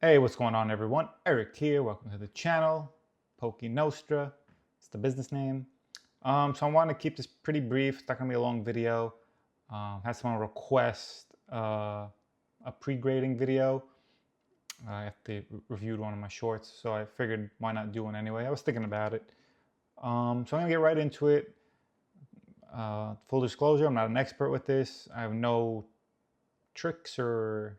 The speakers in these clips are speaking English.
Hey, what's going on, everyone? Eric here. Welcome to the channel. Poke Nostra. It's the business name. So I want to keep this pretty brief. It's not going to be a long video. Had someone request a pre-grading video. They reviewed one of my shorts, so I figured why not do one anyway. I was thinking about it. So I'm going to get right into it. Full disclosure, I'm not an expert with this. I have no tricks or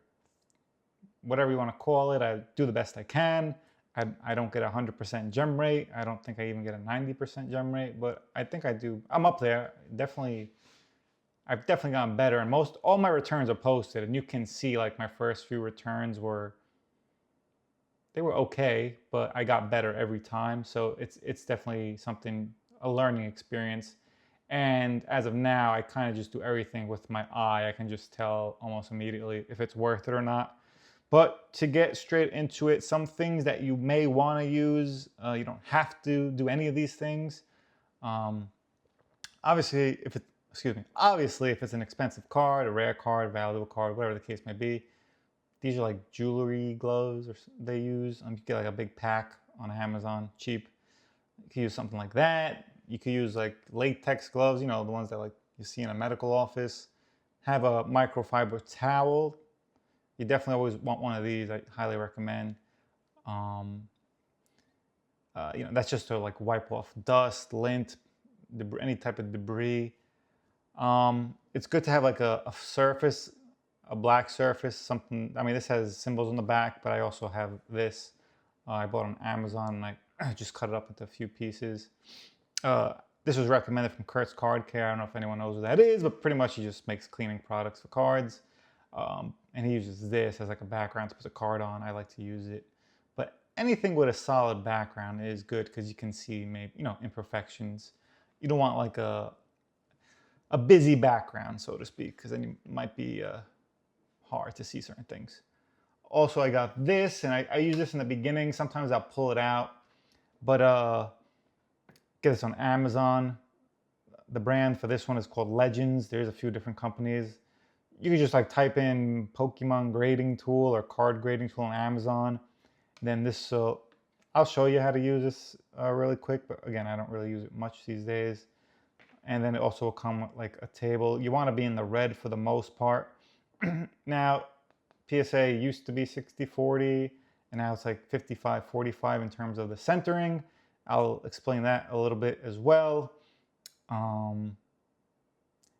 whatever you want to call it. I do the best I can. I don't get a 100% gem rate. I don't think I even get a 90% gem rate, but I think I do. I'm up there. I've definitely gotten better, and all my returns are posted, and you can see like my first few returns were okay, but I got better every time. So it's definitely a learning experience. And as of now, I kind of just do everything with my eye. I can just tell almost immediately if it's worth it or not. But to get straight into it, some things that you may want to use, you don't have to do any of these things. Obviously, if it's an expensive card, a rare card, valuable card, whatever the case may be, these are like jewelry gloves they use. You get like a big pack on Amazon, cheap. You could use something like that. You could use like latex gloves, the ones that like you see in a medical office. Have a microfiber towel. You definitely always want one of these. I highly recommend. That's just to like wipe off dust, lint, any type of debris. It's good to have like a surface, a black surface, something. I mean, this has symbols on the back, but I also have this. I bought on Amazon, and I just cut it up into a few pieces. This was recommended from Kurt's Card Care. I don't know if anyone knows what that is, but pretty much he just makes cleaning products for cards. And he uses this as like a background to put a card on. I like to use it. But anything with a solid background is good because you can see maybe, imperfections. You don't want like a busy background, so to speak, because then it might be hard to see certain things. Also, I got this, and I use this in the beginning. Sometimes I'll pull it out, but get this on Amazon. The brand for this one is called Legends. There's a few different companies. You can just like type in Pokemon grading tool or card grading tool on Amazon. Then this, I'll show you how to use this really quick, but again, I don't really use it much these days. And then it also will come with like a table. You want to be in the red for the most part. Now, PSA used to be 60-40, and now it's like 55-45 in terms of the centering. I'll explain that a little bit as well.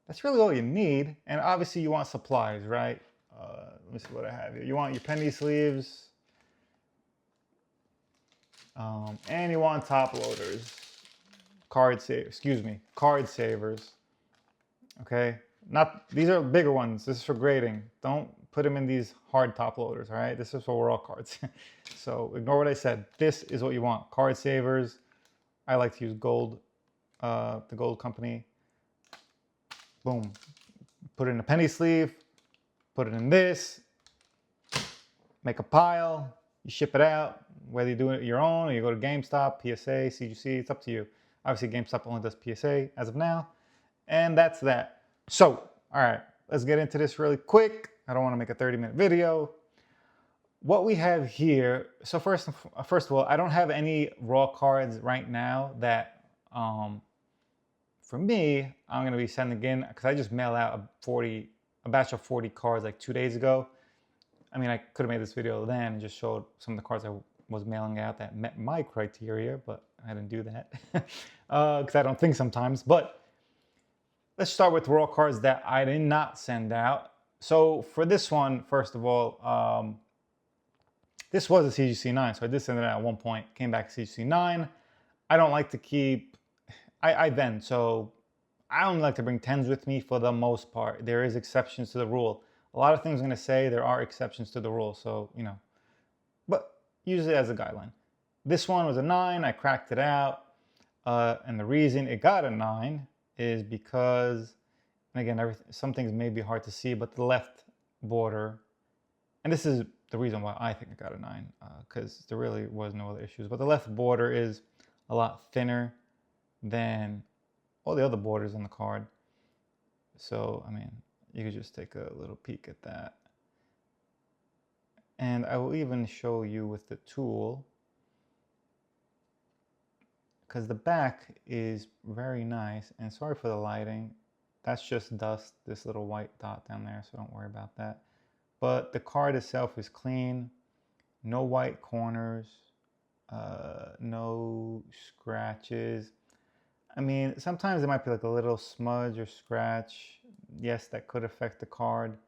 That's really all you need. And obviously you want supplies, right? Let me see what I have here. You want your penny sleeves. And you want top loaders. Card savers. Okay? These are bigger ones. This is for grading. Don't put them in these hard top loaders, all right? This is for raw cards. So ignore what I said. This is what you want. Card savers. I like to use gold, the gold company. Boom. Put it in a penny sleeve, put it in this, make a pile, you ship it out, whether you do it your own or you go to GameStop, PSA, CGC, it's up to you. Obviously, GameStop only does PSA as of now, and that's that. So, all right, let's get into this really quick. I don't want to make a 30-minute video. What we have here, so first of all, I don't have any raw cards right now that, for me, I'm going to be sending in, because I just mailed out a batch of 40 cards like 2 days ago. I mean, I could have made this video then and just showed some of the cards I was mailing out that met my criteria, but I didn't do that because I don't think sometimes. But let's start with raw cards that I did not send out. So for this one, first of all, this was a CGC 9, so I did send it out at one point, came back to CGC 9. I don't like to keep, I vend, so I don't like to bring 10s with me for the most part. There is exceptions to the rule. A lot of things I'm going to say, there are exceptions to the rule, so, but use it as a guideline. This one was a 9, I cracked it out, and the reason it got a 9 is because, and again, some things may be hard to see, but the left border, and this is the reason why I think it got a 9, because there really was no other issues, but the left border is a lot thinner than all the other borders on the card. So, I mean, you could just take a little peek at that. And I will even show you with the tool, because the back is very nice. And sorry for the lighting. That's just dust, this little white dot down there, so don't worry about that. But the card itself is clean, no white corners, no scratches. I mean, sometimes there might be like a little smudge or scratch. Yes, that could affect the card.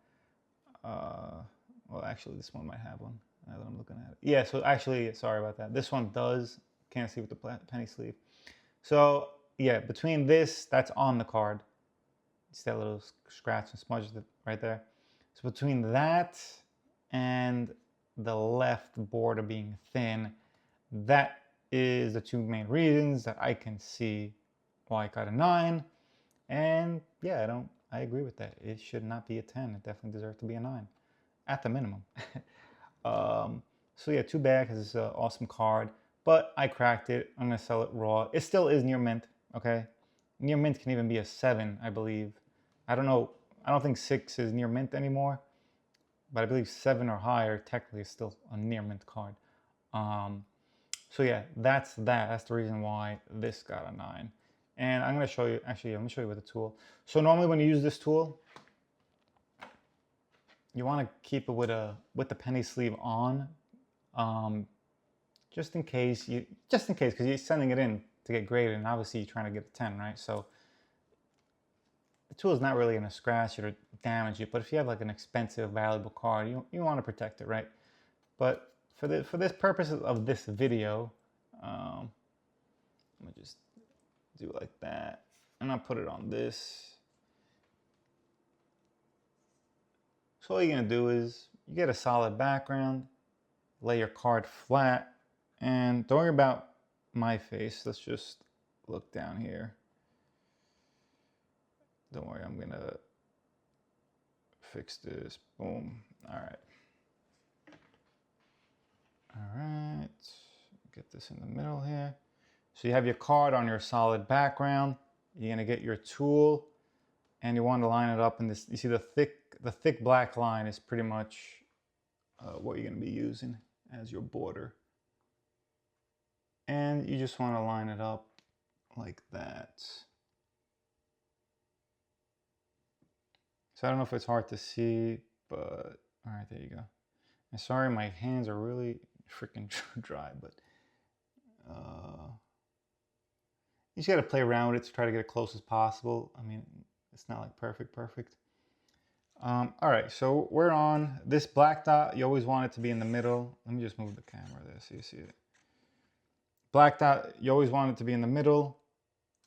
Well, actually, this one might have one, now that I'm looking at it. Yeah, so actually, sorry about that. This one does. Can't see with the penny sleeve. So, yeah, between this, that's on the card. It's that little scratch and smudge right there. So between that and the left border being thin, that is the two main reasons that I can see why I got a 9. And yeah, I agree with that. It should not be a 10. It definitely deserves to be a 9 at the minimum. So yeah, too bad because it's an awesome card, but I cracked it. I'm gonna sell it raw. It still is near mint, okay? Near mint can even be a 7, I believe. I don't know. I don't think 6 is near mint anymore, but I believe 7 or higher technically is still a near mint card. So yeah, that's that. That's the reason why this got a 9. And I'm gonna show you. Actually, let me show you with the tool. So normally when you use this tool, you want to keep it with the penny sleeve on, just in case, because you're sending it in to get graded, and obviously you're trying to get a 10, right? So the tool is not really going to scratch it or damage it, but if you have like an expensive, valuable card, you want to protect it, right? But for this purpose of this video, I'm gonna just do like that, and I'll put it on this. So all you're gonna do is you get a solid background, lay your card flat, and don't worry about my face. Let's just look down here. Don't worry, I'm gonna fix this. Boom. All right. All right. Get this in the middle here. So you have your card on your solid background. You're gonna get your tool, and you want to line it up in this. You see the thick black line is pretty much what you're gonna be using as your border. And you just want to line it up like that. So I don't know if it's hard to see, but all right, there you go. And sorry, my hands are really freaking dry, but you just got to play around with it to try to get it close as possible. I mean, it's not like perfect. All right, so we're on this black dot. You always want it to be in the middle. Let me just move the camera there so you see it. Black dot, you always want it to be in the middle.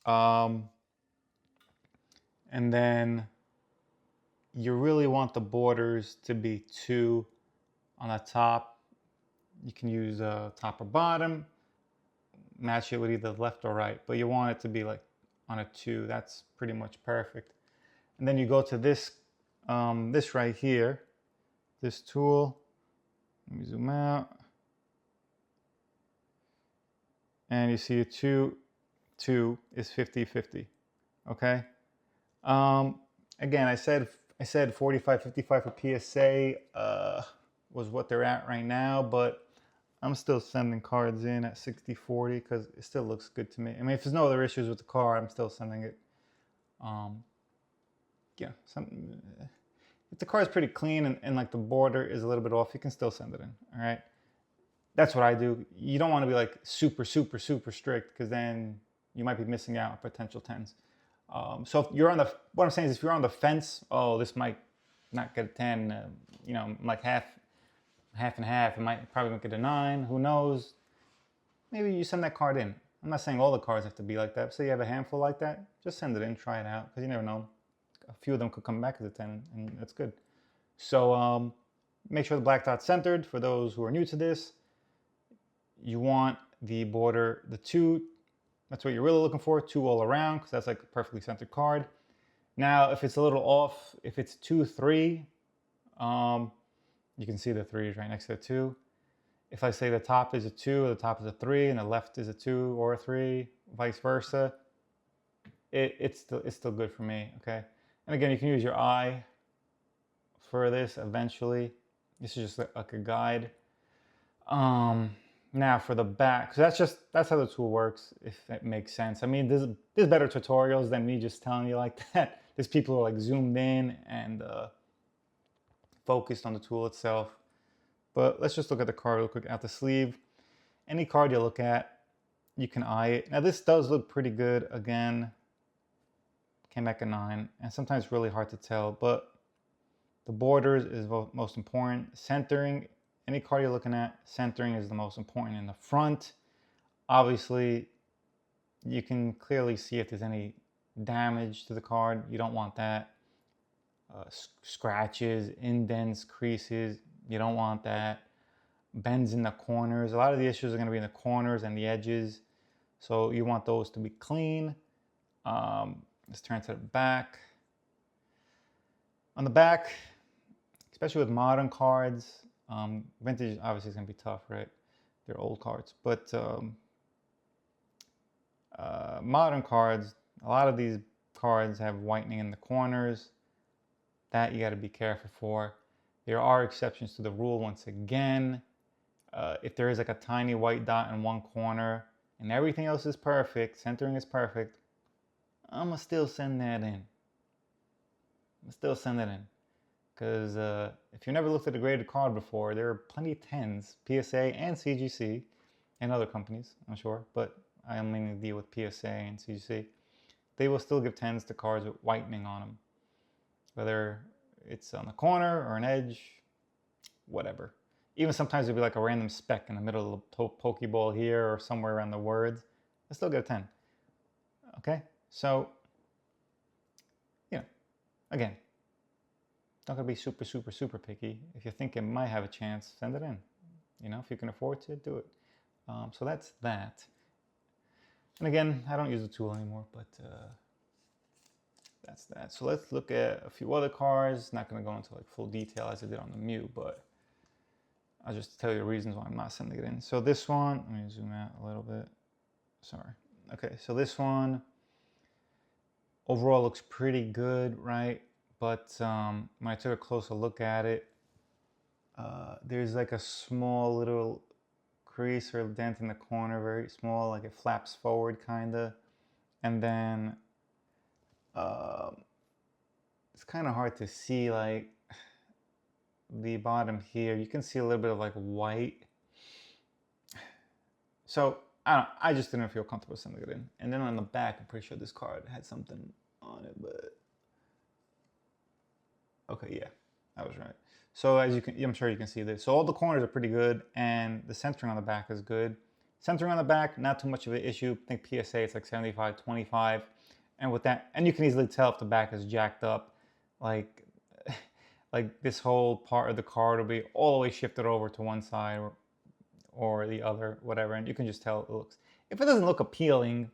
And then you really want the borders to be 2 on the top. You can use top or bottom, match it with either left or right, but you want it to be like on a 2. That's pretty much perfect. And then you go to this, this right here, this tool. Let me zoom out. And you see a 2 is 50-50, okay? Again, I said 45-55 for PSA was what they're at right now, but I'm still sending cards in at 60-40 because it still looks good to me. I mean, if there's no other issues with the card, I'm still sending it. Yeah, if the card's pretty clean and like the border is a little bit off, you can still send it in, all right? That's what I do. You don't want to be like super strict because then you might be missing out on potential 10s. So if you're on the, what I'm saying is if you're on the fence, oh, this might not get a 10, you know, like half and half, it might probably not get a 9, who knows? Maybe you send that card in. I'm not saying all the cards have to be like that. Say you have a handful like that, just send it in, try it out, because you never know. A few of them could come back as a 10, and that's good. So make sure the black dot's centered. For those who are new to this, you want the border, the 2, that's what you're really looking for, 2 all around, because that's like a perfectly centered card. Now, if it's a little off, if it's 2-3, you can see the 3 is right next to the 2. If I say the top is a 2, the top is a 3, and the left is a 2 or a 3, vice versa, it's still good for me, okay? And again, you can use your eye for this eventually This is just like a guide. Now for the back, so that's how the tool works, if it makes sense. I mean, there's better tutorials than me just telling you like that. There's people who are like zoomed in and focused on the tool itself. But let's just look at the card real quick at the sleeve. Any card you look at, you can eye it. Now this does look pretty good. Again, came back a 9, and sometimes it's really hard to tell, but the borders is most important. Centering, any card you're looking at, centering is the most important. In the front, obviously, you can clearly see if there's any damage to the card. You don't want that. Scratches, indents, creases, you don't want that. Bends in the corners. A lot of the issues are going to be in the corners and the edges, so you want those to be clean. Let's turn to the back. On the back, especially with modern cards, vintage obviously is going to be tough, right? They're old cards, but modern cards, a lot of these cards have whitening in the corners. That you got to be careful for. There are exceptions to the rule once again. If there is like a tiny white dot in one corner and everything else is perfect, centering is perfect, I'm gonna still send that in. Because if you never looked at a graded card before, there are plenty of 10s, PSA and CGC, and other companies, I'm sure, but I mainly deal with PSA and CGC. They will still give 10s to cards with whitening on them, whether it's on the corner or an edge, whatever. Even sometimes it'll be like a random speck in the middle of the Pokeball here or somewhere around the words. I still get a 10. Okay? So, you know, again, not gonna be super, super, super picky. If you think it might have a chance, send it in. You know, if you can afford to, do it. So that's that. And again, I don't use the tool anymore, but that's that. So let's look at a few other cards. Not gonna go into like full detail as I did on the Mew, but I'll just tell you the reasons why I'm not sending it in. So this one, let me zoom out a little bit. Sorry. Okay, so this one overall looks pretty good, right? But when I took a closer look at it, there's like a small little crease or dent in the corner, very small, like it flaps forward kinda. And then it's kind of hard to see like the bottom here. You can see a little bit of like white. So I just didn't feel comfortable sending it in. And then on the back, I'm pretty sure this card had something on it, but okay, yeah, I was right. So as you can, I'm sure you can see this. So all the corners are pretty good, and the centering on the back is good. Centering on the back, not too much of an issue. I think PSA it's like 75-25, and with that, and you can easily tell if the back is jacked up, like this whole part of the card will be all the way shifted over to one side or the other, whatever, and you can just tell it looks. If it doesn't look appealing,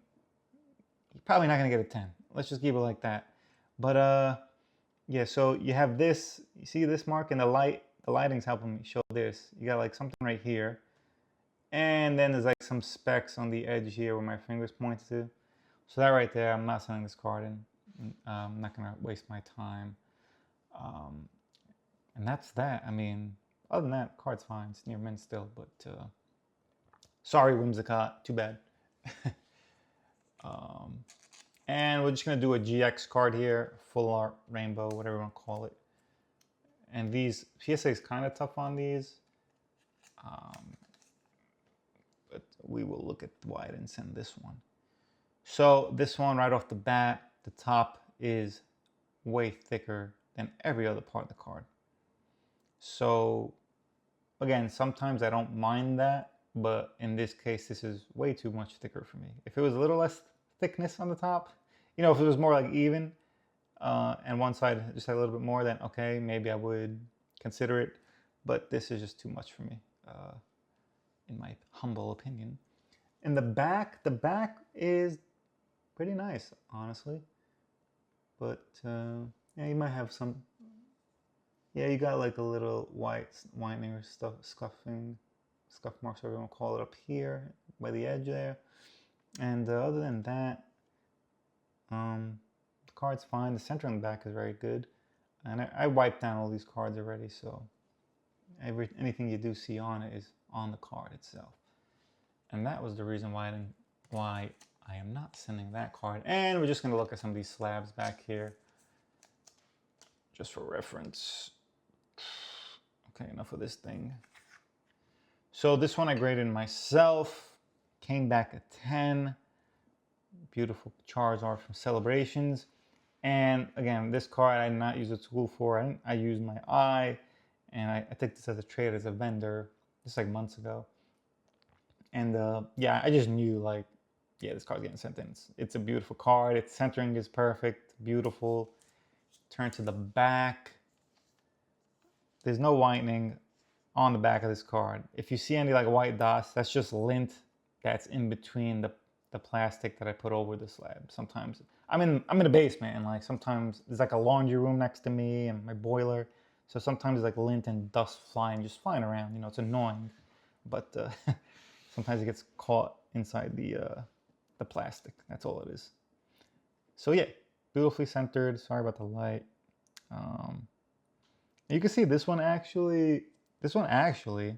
you're probably not gonna get a 10. Let's just keep it like that. But yeah, so you have this, you see this mark in the lighting's helping me show this. You got like something right here. And then there's like some specks on the edge here where my fingers point to. So that right there, I'm not sending this card in. I'm not gonna waste my time. And that's that. I mean, other than that, card's fine. It's near mint still, but sorry, Whimsicott, too bad. And we're just gonna do a GX card here, full art rainbow, whatever you want to call it. And these PSA is kind of tough on these, but we will look at why I didn't send this one. So this one right off the bat, the top is way thicker than every other part of the card. So again, sometimes I don't mind that, but in this case, this is way too much thicker for me. If it was a little less thickness on the top, you know, if it was more like even and one side just had a little bit more, then okay, maybe I would consider it, but this is just too much for me, in my humble opinion. And the back is pretty nice, honestly, but yeah, you might have some, yeah, you got like a little whitening or stuff, scuff marks, whatever you want to call it, up here by the edge there. And other than that, the card's fine. The center on the back is very good. And I wiped down all these cards already, so Anything you do see on it is on the card itself. And that was the reason why I am not sending that card. And we're just going to look at some of these slabs back here, just for reference. Okay, enough of this thing. So this one I graded myself, came back a 10. Beautiful Charizard from Celebrations. And again, this card I did not use a tool for. I used my eye, and I took this as a trade as a vendor, just like months ago. And yeah, I just knew like, yeah, this card's getting sent in. It's a beautiful card. Its centering is perfect, beautiful. Turn to the back. There's no whitening on the back of this card. If you see any like white dots, that's just lint that's in between the plastic that I put over the slab. Sometimes I'm in a basement, and like sometimes there's like a laundry room next to me and my boiler. So sometimes like lint and dust just flying around. You know, it's annoying, but sometimes it gets caught inside the plastic. That's all it is. So yeah, beautifully centered. Sorry about the light. You can see this one actually a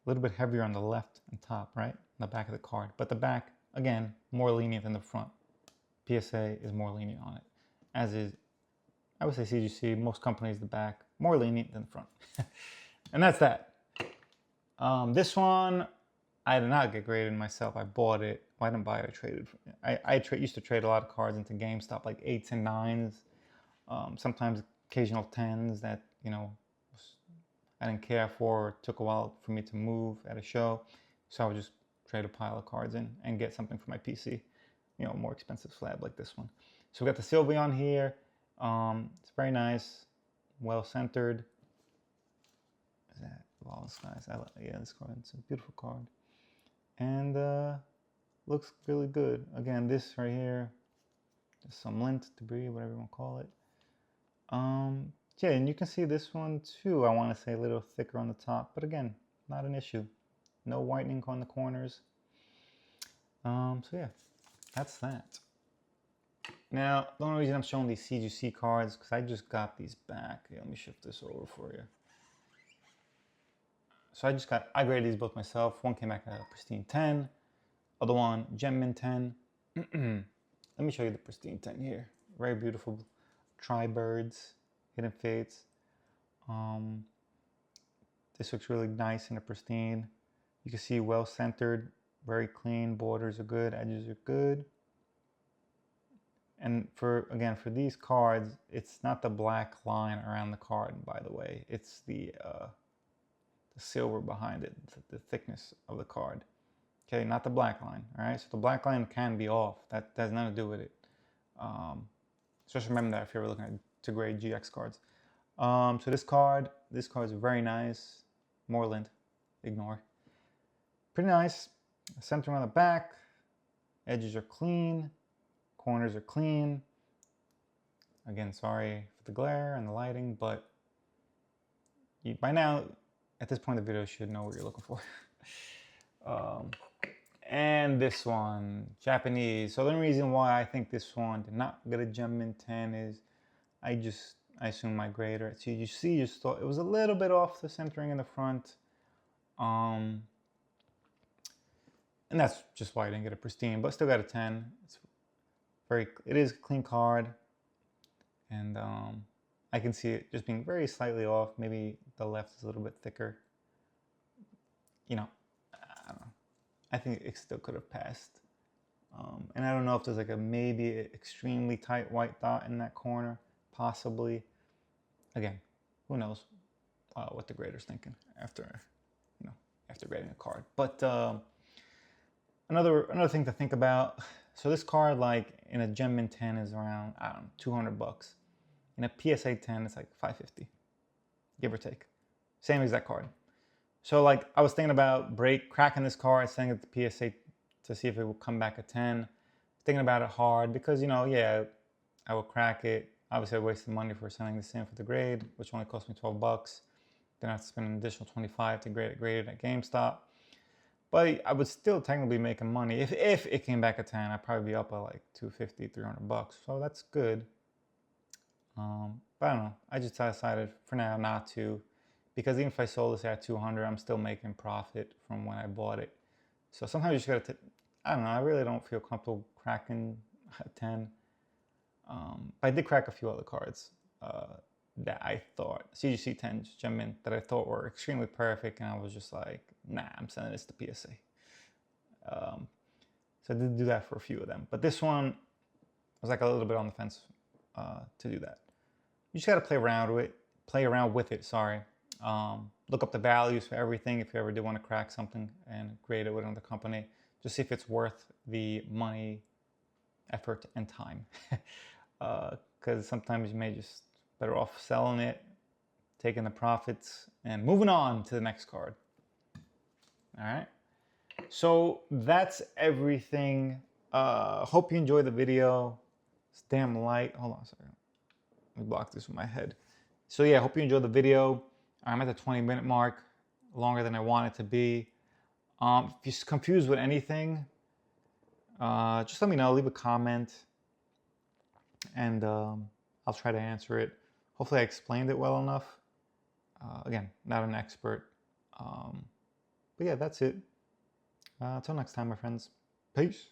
little bit heavier on the left and top, right? On the back of the card. But the back, again, more lenient than the front. PSA is more lenient on it. As is, I would say CGC, most companies, the back, more lenient than the front. And that's that. This one, I did not get graded myself. I bought it. Well, I didn't buy it, I traded. I used to trade a lot of cards into GameStop, like 8s and 9s. Sometimes occasional 10s that, you know, I didn't care for. It took a while for me to move at a show. So I would just trade a pile of cards in and get something for my PC. You know, a more expensive slab like this one. So we got the Sylveon here. It's very nice, well centered. Is that Lawless Skies? Yeah, this card. It's a beautiful card, and looks really good. Again, this right here, just some lint, debris, whatever you want to call it. Yeah, and you can see this one too. I want to say a little thicker on the top, but again, not an issue. No whitening on the corners. So yeah, that's that. Now, the only reason I'm showing these CGC cards because I just got these back. Here, let me shift this over for you. So I graded these both myself. One came back a pristine 10. Other one, Gemmin 10. Let me show you the pristine 10 here. Very beautiful tri-birds, hidden fates. This looks really nice and pristine. You can see well centered, very clean. Borders are good, edges are good. And for these cards, it's not the black line around the card, by the way. It's the silver behind it, the thickness of the card. Okay, not the black line. All right, so the black line can be off. That has nothing to do with it. So just remember that if you're ever looking to grade GX cards. So this card is very nice. Moreland, ignore. Pretty nice. Center on the back. Edges are clean. Corners are clean. Again, sorry for the glare and the lighting, but by now, at this point in the video, you should know what you're looking for. And this one, Japanese. So the only reason why I think this one did not get a Gemmin 10 is I assume my grader at CGC just thought it was a little bit off the centering in the front. And that's just why I didn't get a pristine, but still got a 10. It is a clean card. And I can see it just being very slightly off. Maybe the left is a little bit thicker. You know, I don't know. I think it still could have passed. And I don't know if there's like maybe extremely tight white dot in that corner, possibly. Again, who knows what the grader's thinking after grading a card. But another thing to think about. So this card, like in a Gemmin 10, is around, I don't know, $200. In a PSA 10, it's like $550, give or take. Same exact card. So like I was thinking about cracking this card, sending it to PSA to see if it will come back a 10. Thinking about it hard because, yeah, I will crack it. Obviously I wasted money for sending this in for the grade, which only cost me $12. Then I have to spend an additional $25 to grade it at GameStop. But I would still technically be making money. If it came back a 10, I'd probably be up at like $250, $300. So that's good. But I don't know. I just decided for now not to. because even if I sold this at 200, I'm still making profit from when I bought it. So sometimes you just gotta, I don't know, I really don't feel comfortable cracking 10. But I did crack a few other cards that I thought, CGC 10s, Gem Mint, that I thought were extremely perfect, and I was just like, nah, I'm sending this to PSA. So I did do that for a few of them. But this one, I was like a little bit on the fence to do that. You just gotta play around with it, sorry. Look up the values for everything if you ever do want to crack something and create it with another company. Just see if it's worth the money, effort, and time. Because sometimes you may just better off selling it, taking the profits, and moving on to the next card. All right. So that's everything. Hope you enjoyed the video. It's damn light. Hold on a second. Let me block this with my head. So yeah, hope you enjoyed the video. I'm at the 20-minute mark, longer than I want it to be. If you're confused with anything, just let me know. Leave a comment, and I'll try to answer it. Hopefully I explained it well enough. Again, not an expert. But yeah, that's it. Until next time, my friends. Peace.